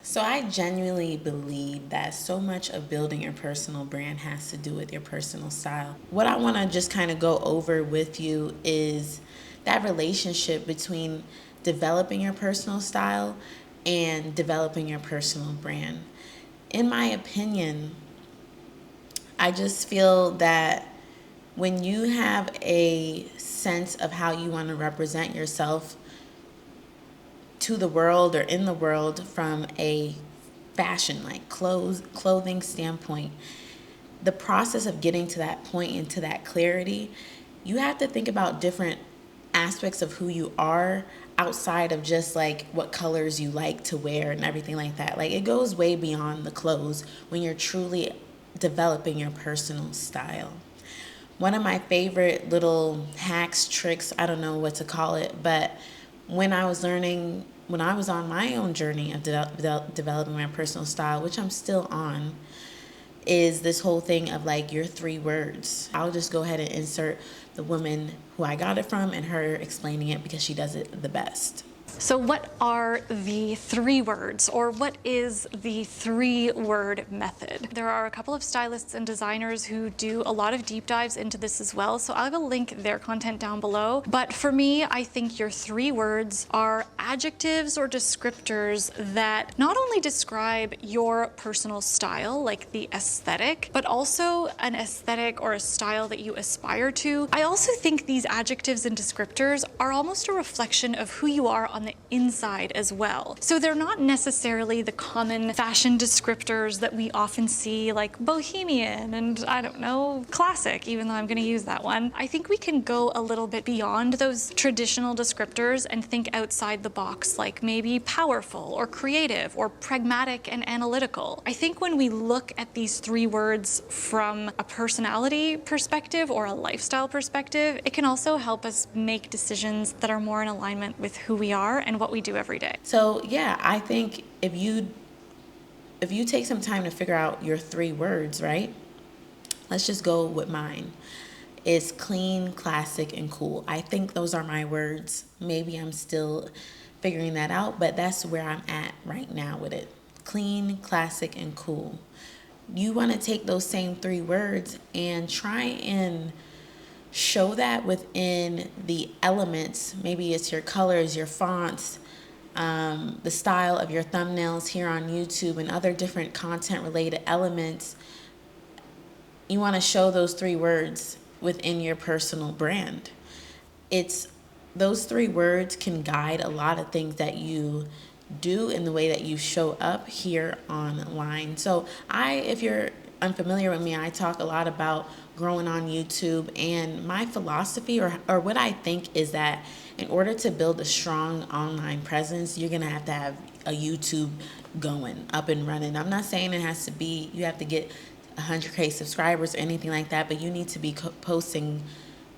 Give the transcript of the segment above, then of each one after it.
So I genuinely believe that so much of building your personal brand has to do with your personal style. What I want to just kind of go over with you is that relationship between developing your personal style and developing your personal brand. In my opinion, I just feel that when you have a sense of how you want to represent yourself to the world or in the world from a fashion like clothing standpoint, the process of getting to that point and to that clarity, you have to think about different aspects of who you are outside of just like what colors you like to wear and everything like that. Like it goes way beyond the clothes when you're truly developing your personal style. One of my favorite little hacks, tricks, I don't know what to call it, but when I was on my own journey of developing my personal style, which I'm still on, is this whole thing of like your 3 words. I'll just go ahead and insert the woman who I got it from and her explaining it because she does it the best. So what are the 3 words, or what is the 3-word method? There are a couple of stylists and designers who do a lot of deep dives into this as well, so I will link their content down below. But for me, I think your 3 words are adjectives or descriptors that not only describe your personal style, like the aesthetic, but also an aesthetic or a style that you aspire to. I also think these adjectives and descriptors are almost a reflection of who you are on the inside as well. So they're not necessarily the common fashion descriptors that we often see, like bohemian and I don't know, classic, even though I'm going to use that one. I think we can go a little bit beyond those traditional descriptors and think outside the box, like maybe powerful or creative or pragmatic and analytical. I think when we look at these 3 words from a personality perspective or a lifestyle perspective, it can also help us make decisions that are more in alignment with who we are and what we do every day. So yeah, I think if you take some time to figure out your 3 words, right? Let's just go with mine. It's clean, classic, and cool. I think those are my words. Maybe I'm still figuring that out, but that's where I'm at right now with it. Clean, classic, and cool. You want to take those same 3 words and try and show that within the elements. Maybe it's your colors, your fonts, the style of your thumbnails here on YouTube and other different content related elements. You want to show those 3 words within your personal brand. It's those 3 words can guide a lot of things that you do in the way that you show up here online. So if you're unfamiliar with me, I talk a lot about growing on YouTube, and my philosophy or what I think is that in order to build a strong online presence, you're going to have a YouTube going, up and running. I'm not saying it has to be, you have to get 100K subscribers or anything like that, but you need to be posting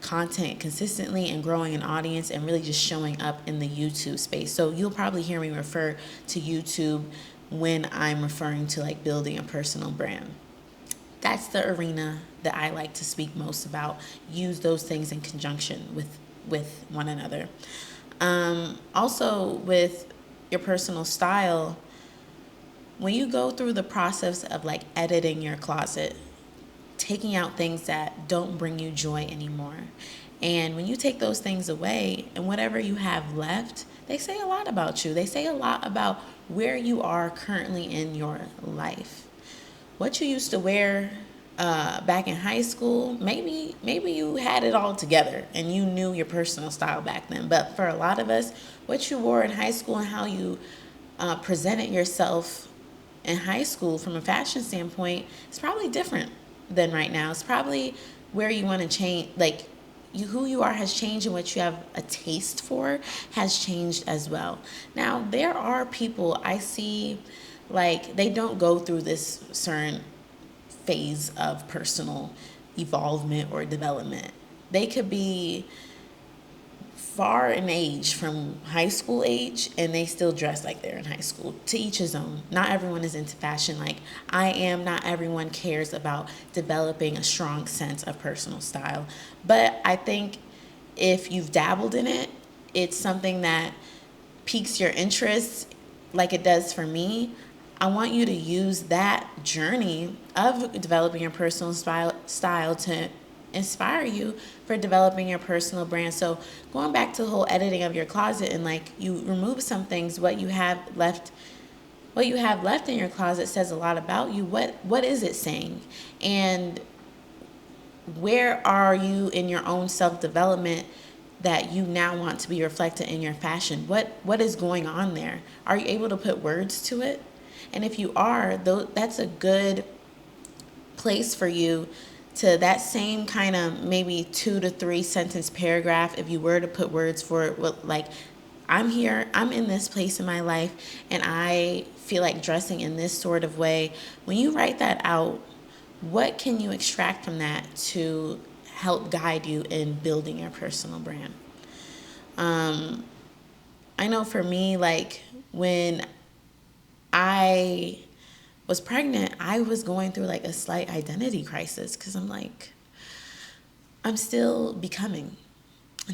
content consistently and growing an audience and really just showing up in the YouTube space. So you'll probably hear me refer to YouTube when I'm referring to like building a personal brand. That's the arena that I like to speak most about. Use those things in conjunction with one another. Also with your personal style, when you go through the process of like editing your closet, taking out things that don't bring you joy anymore, and when you take those things away and whatever you have left, they say a lot about you. They say a lot about where you are currently in your life. What you used to wear back in high school, maybe you had it all together and you knew your personal style back then. But for a lot of us, what you wore in high school and how you presented yourself in high school from a fashion standpoint is probably different than right now. It's probably where you want to change, like who you are has changed, and what you have a taste for has changed as well. Now, there are people I see, like, they don't go through this certain phase of personal evolvement or development. They could be far in age from high school age and they still dress like they're in high school. To each his own. Not everyone is into fashion like I am. Not everyone cares about developing a strong sense of personal style. But I think if you've dabbled in it, it's something that piques your interest like it does for me. I want you to use that journey of developing your personal style to inspire you for developing your personal brand. So going back to the whole editing of your closet, and like you remove some things, what you have left in your closet says a lot about you. What is it saying? And where are you in your own self-development that you now want to be reflected in your fashion? What is going on there? Are you able to put words to it? And if you are, that's a good place for you to that same kind of maybe 2 to 3 sentence paragraph, if you were to put words for it, like, I'm here, I'm in this place in my life, and I feel like dressing in this sort of way. When you write that out, what can you extract from that to help guide you in building your personal brand? I know for me, like when I was pregnant, I was going through like a slight identity crisis because I'm like, I'm still becoming.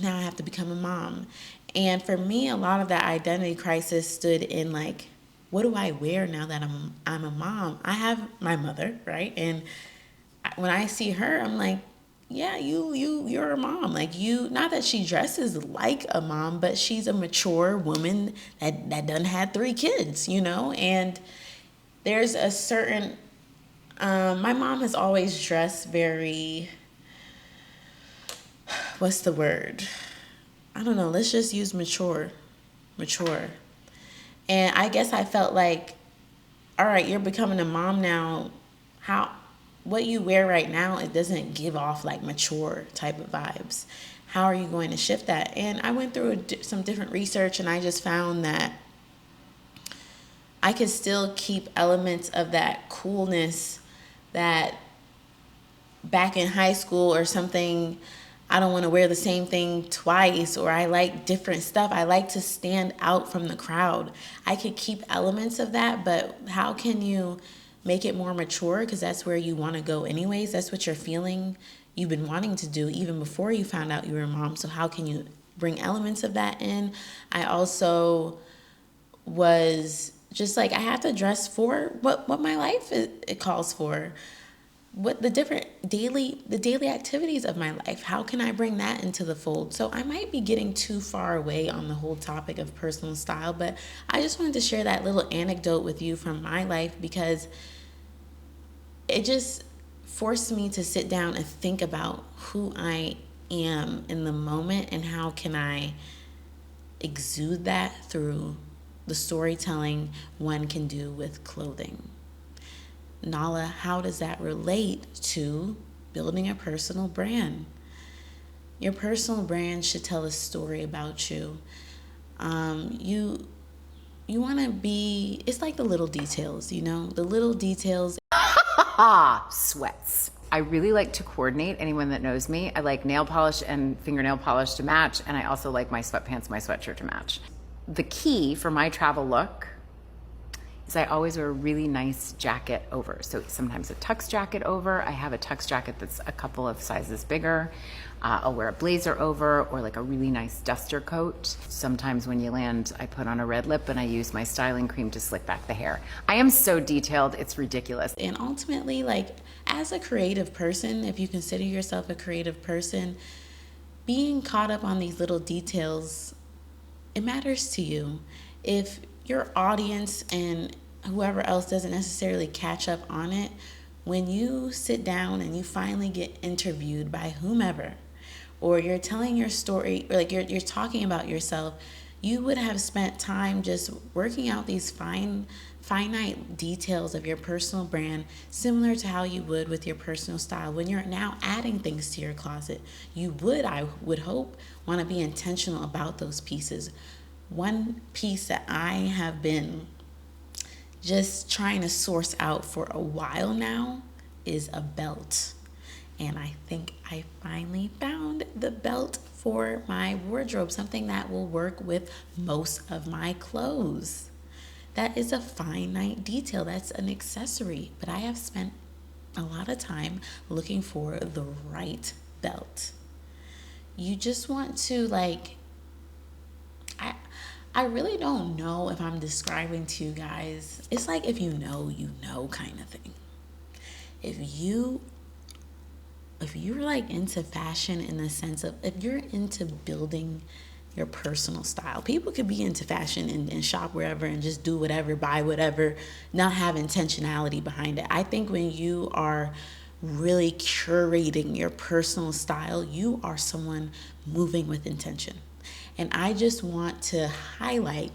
Now I have to become a mom. And for me, a lot of that identity crisis stood in like, what do I wear now that I'm a mom? I have my mother, right? And when I see her, I'm like, yeah, you're a mom. Like, you, not that she dresses like a mom, but she's a mature woman that done had 3 kids, you know? And there's a certain, my mom has always dressed very, what's the word? I don't know. Let's just use mature. And I guess I felt like, all right, you're becoming a mom now. What you wear right now, it doesn't give off like mature type of vibes. How are you going to shift that? And I went through some different research, and I just found that I could still keep elements of that coolness that back in high school or something. I don't want to wear the same thing twice, or I like different stuff. I like to stand out from the crowd. I could keep elements of that, but how can you make it more mature? Because that's where you want to go anyways. That's what you're feeling you've been wanting to do even before you found out you were a mom. So how can you bring elements of that in? I also was just like, I have to dress for what my life it calls for. What the daily activities of my life, how can I bring that into the fold? So I might be getting too far away on the whole topic of personal style, but I just wanted to share that little anecdote with you from my life, because it just forced me to sit down and think about who I am in the moment and how can I exude that through the storytelling one can do with clothing. Nala, how does that relate to building a personal brand? Your personal brand should tell a story about you. You want to be, it's like the little details, you know, the little details. Sweats. I really like to coordinate. Anyone that knows me, I like nail polish and fingernail polish to match, and I also like my sweatpants, my sweatshirt to match. The key for my travel look is I always wear a really nice jacket over. So sometimes a tux jacket over. I have a tux jacket that's a couple of sizes bigger. I'll wear a blazer over, or like a really nice duster coat. Sometimes when you land, I put on a red lip and I use my styling cream to slick back the hair. I am so detailed, it's ridiculous. And ultimately, like, as a creative person, if you consider yourself a creative person, being caught up on these little details, it matters to you. If your audience and whoever else doesn't necessarily catch up on it, when you sit down and you finally get interviewed by whomever, or you're telling your story, or like you're talking about yourself, you would have spent time just working out these finite details of your personal brand, similar to how you would with your personal style. When you're now adding things to your closet, I would hope, want to be intentional about those pieces. One piece that I have been just trying to source out for a while now is a belt. And I think I finally found the belt for my wardrobe, something that will work with most of my clothes. That is a finite detail. That's an accessory. But I have spent a lot of time looking for the right belt. You just want to, like, I really don't know if I'm describing to you guys. It's like if you know kind of thing. If you if you're like into fashion in the sense of if you're into building your personal style. People could be into fashion and shop wherever and just do whatever, buy whatever, not have intentionality behind it. I think when you are really curating your personal style, you are someone moving with intention. And I just want to highlight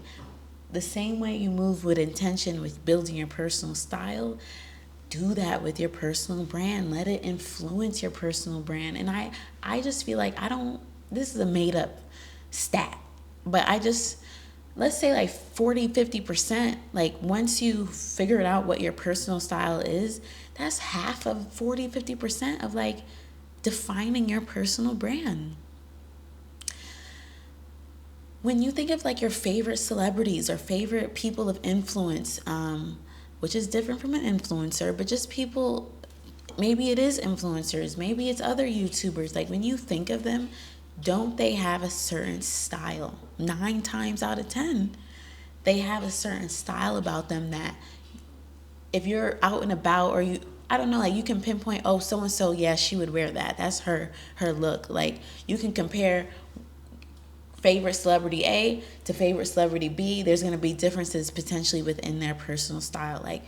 the same way you move with intention with building your personal style, do that with your personal brand. Let it influence your personal brand. And I just feel like this is a made up stat, but let's say like 40-50%, like once you figure it out what your personal style is, that's half of 40-50% of like defining your personal brand. When you think of like your favorite celebrities or favorite people of influence, which is different from an influencer, but just people, maybe it is influencers, maybe it's other YouTubers. Like when you think of them, don't they have a certain style? 9 times out of 10, they have a certain style about them that if you're out and about or I don't know, like you can pinpoint, oh, so-and-so, yeah, she would wear that. That's her look. Like you can compare favorite celebrity A to favorite celebrity B. There's going to be differences potentially within their personal style. Like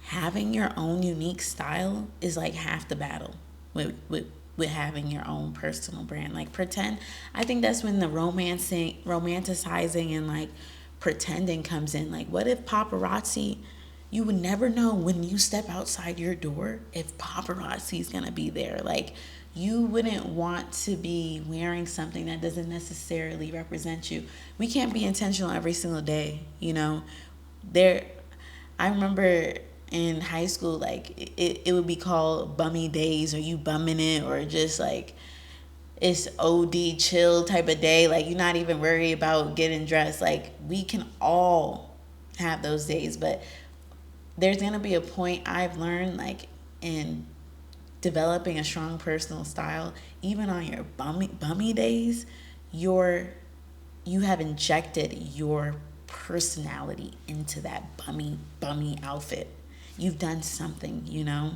having your own unique style is like half the battle with having your own personal brand. Like I think that's when the romanticizing and like pretending comes in. Like what if paparazzi, you would never know when you step outside your door if paparazzi is gonna be there. Like you wouldn't want to be wearing something that doesn't necessarily represent you. We can't be intentional every single day, you know. I remember in high school, like it would be called bummy days, or you bumming it, or just like it's OD chill type of day. Like you're not even worried about getting dressed. Like we can all have those days, but there's gonna be a point I've learned, like in developing a strong personal style, even on your bummy days, you have injected your personality into that bummy outfit. You've done something, you know.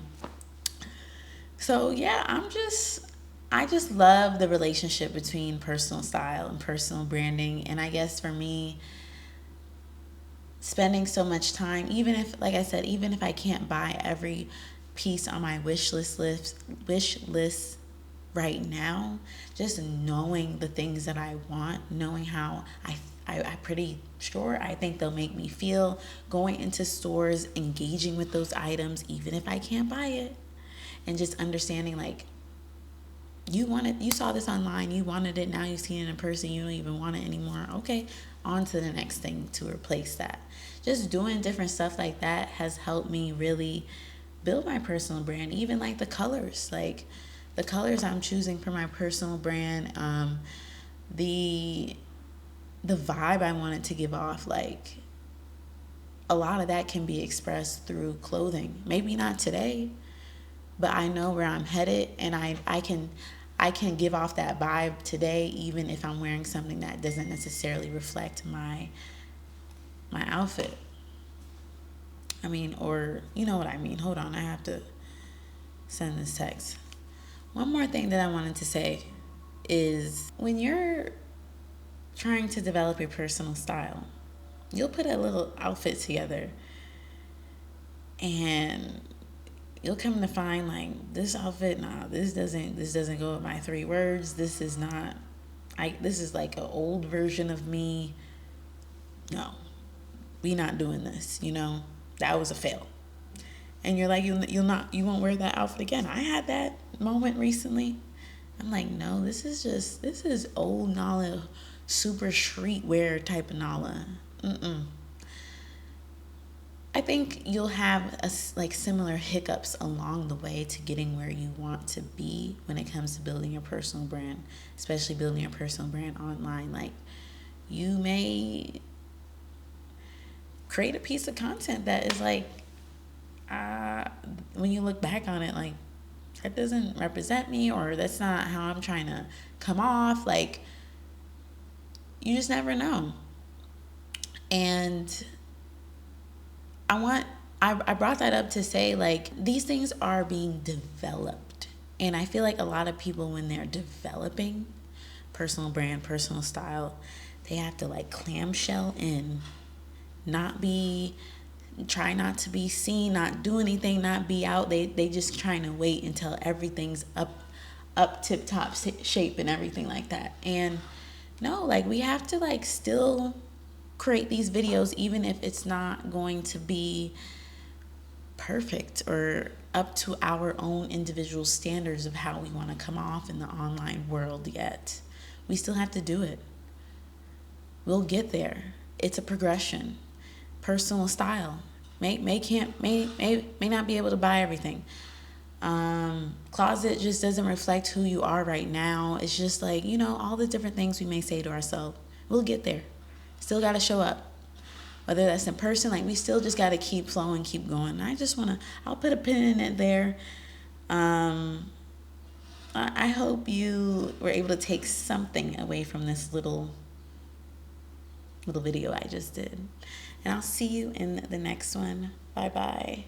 So yeah, I just love the relationship between personal style and personal branding. And I guess for me, spending so much time, even if, like I said, even if I can't buy every piece on my wish list right now, just knowing the things that I want, knowing how I'm pretty sure I think they'll make me feel, going into stores, engaging with those items, even if I can't buy it, and just understanding like you saw this online, you wanted it, now you've seen it in person, you don't even want it anymore. Okay, on to the next thing to replace that. Just doing different stuff like that has helped me really build my personal brand. Even like the colors I'm choosing for my personal brand, the vibe I wanted to give off, like a lot of that can be expressed through clothing. Maybe not today, but I know where I'm headed, and I can give off that vibe today, even if I'm wearing something that doesn't necessarily reflect my outfit. I mean, or you know what I mean. Hold on, I have to send this text. One more thing that I wanted to say is when you're trying to develop your personal style, you'll put a little outfit together and you'll come to find like this outfit, nah, this doesn't go with my 3 words. This is like an old version of me. No, we not doing this, you know. That was a fail. And you're like, you won't wear that outfit again. I had that moment recently. I'm like, no, this is old Nala, super streetwear type of Nala. I think you'll have like similar hiccups along the way to getting where you want to be when it comes to building your personal brand, especially building your personal brand online. Like you may create a piece of content that is like, when you look back on it, like that doesn't represent me, or that's not how I'm trying to come off. Like you just never know. And I brought that up to say, like, these things are being developed. And I feel like a lot of people, when they're developing personal brand, personal style, they have to like clamshell in, try not to be seen, not do anything, not be out. They just trying to wait until everything's up tip top shape and everything like that. And no, like, we have to like still create these videos, even if it's not going to be perfect or up to our own individual standards of how we want to come off in the online world yet. We still have to do it. We'll get there. It's a progression. Personal style. May not be able to buy everything. Closet just doesn't reflect who you are right now. It's just like, all the different things we may say to ourselves. We'll get there. Still got to show up. Whether that's in person, like, we still just got to keep flowing, keep going. I'll put a pin in it there. I hope you were able to take something away from this little video I just did. And I'll see you in the next one. Bye-bye.